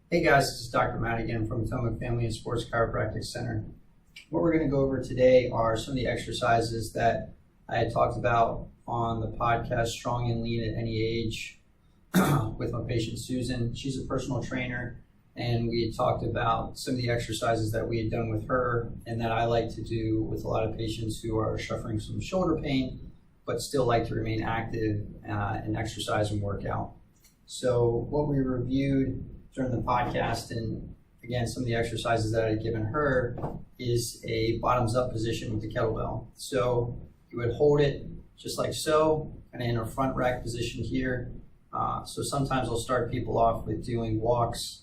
Hey guys, this is Dr. Matt again from Potomac Family and Sports Chiropractic Center. What we're going to go over today are some of the exercises that I had talked about on the podcast, Strong and Lean at Any Age, with my patient Susan. She's a personal trainer, and we had talked about some of the exercises that we had done with her and that I like to do with a lot of patients who are suffering from shoulder pain, but still like to remain active and exercise and work out. So what we reviewed during the podcast, and again, some of the exercises that I had given her, is a bottoms up position with the kettlebell. So you would hold it just like so, and in a front rack position here. So sometimes I'll start people off with doing walks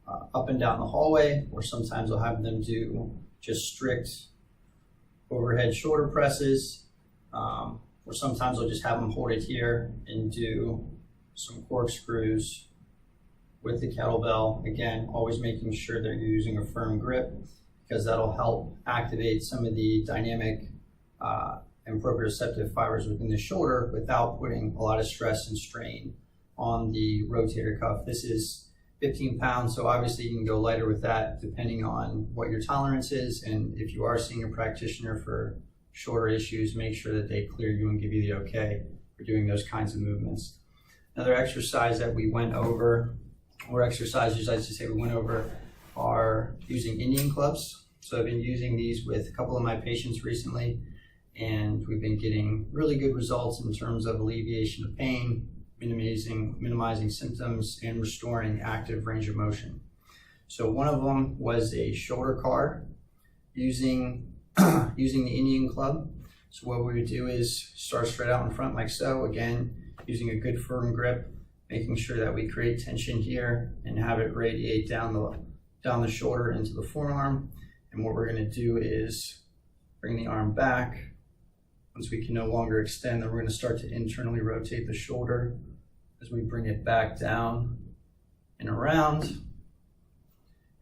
up and down the hallway, or sometimes I'll have them do just strict overhead shoulder presses, or sometimes I'll just have them hold it here and do some corkscrews with the kettlebell. Again, always making sure that you're using a firm grip, because that'll help activate some of the dynamic and proprioceptive fibers within the shoulder without putting a lot of stress and strain on the rotator cuff. This is 15 pounds, so obviously you can go lighter with that depending on what your tolerance is. And if you are seeing a practitioner for shoulder issues, make sure that they clear you and give you the okay for doing those kinds of movements. Another exercise that we went over, or exercises I should say we went over, are using Indian clubs. So I've been using these with a couple of my patients recently, and we've been getting really good results in terms of alleviation of pain, minimizing symptoms, and restoring active range of motion. So one of them was a shoulder car using the Indian club. So what we would do is start straight out in front like so, again, using a good firm grip, making sure that we create tension here and have it radiate down the shoulder into the forearm. And what we're going to do is bring the arm back. Once we can no longer extend, then we're going to start to internally rotate the shoulder as we bring it back down and around.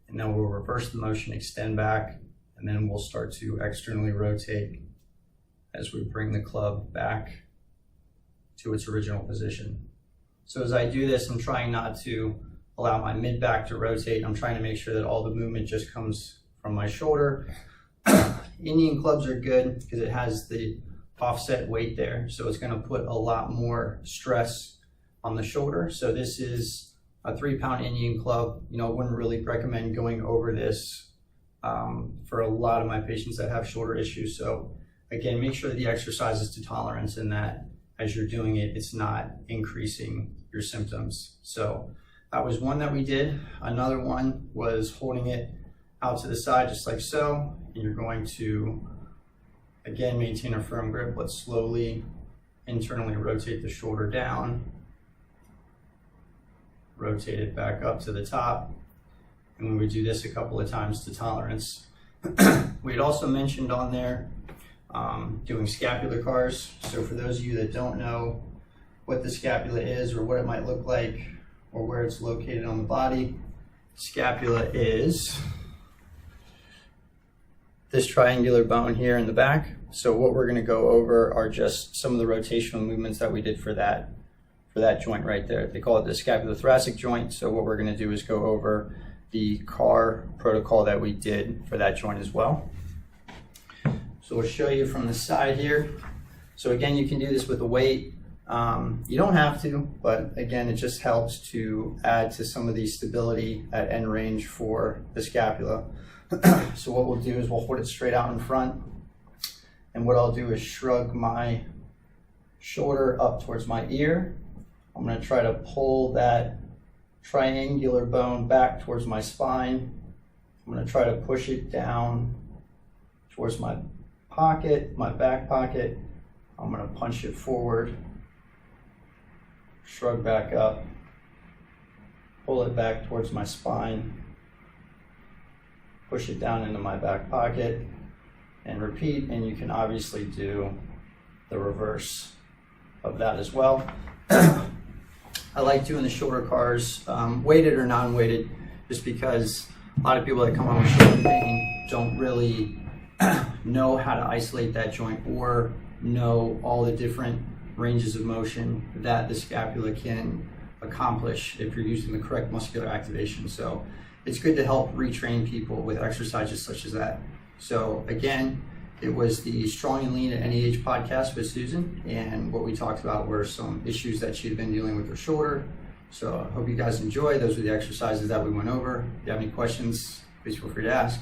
And then we'll reverse the motion, extend back, and then we'll start to externally rotate as we bring the club back to its original position. So as I do this, I'm trying not to allow my mid-back to rotate. I'm trying to make sure that all the movement just comes from my shoulder. Indian clubs are good because it has the offset weight there, so it's going to put a lot more stress on the shoulder. So this is a 3-pound Indian club. I wouldn't really recommend going over this for a lot of my patients that have shoulder issues. So again, make sure that the exercise is to tolerance, and that as you're doing it, it's not increasing your symptoms. So that was one that we did. Another one was holding it out to the side just like so, and you're going to again maintain a firm grip, but slowly internally rotate the shoulder down, rotate it back up to the top, and we would do this a couple of times to tolerance. We had also mentioned on there doing scapular cars. So for those of you that don't know what the scapula is or what it might look like or where it's located on the body, scapula is this triangular bone here in the back. So what we're going to go over are just some of the rotational movements that we did for that joint right there. They call it the scapulothoracic joint. So what we're going to do is go over the car protocol that we did for that joint as well. So we'll show you from the side here. So again, you can do this with a weight. You don't have to, but again, it just helps to add to some of the stability at end range for the scapula. So what we'll do is we'll hold it straight out in front. And what I'll do is shrug my shoulder up towards my ear. I'm going to try to pull that triangular bone back towards my spine. I'm going to try to push it down towards my pocket, my back pocket. I'm going to punch it forward, shrug back up, pull it back towards my spine, push it down into my back pocket, and repeat. And you can obviously do the reverse of that as well. I like doing the shoulder cars, weighted or non-weighted, just because a lot of people that come home with shoulder pain don't really know how to isolate that joint or know all the different ranges of motion that the scapula can accomplish if you're using the correct muscular activation. So it's good to help retrain people with exercises such as that. So again, it was the Strong and Lean at Any Age podcast with Susan, and what we talked about were some issues that she had been dealing with her shoulder. So I hope you guys enjoy. Those were the exercises that we went over. If you have any questions, please feel free to ask.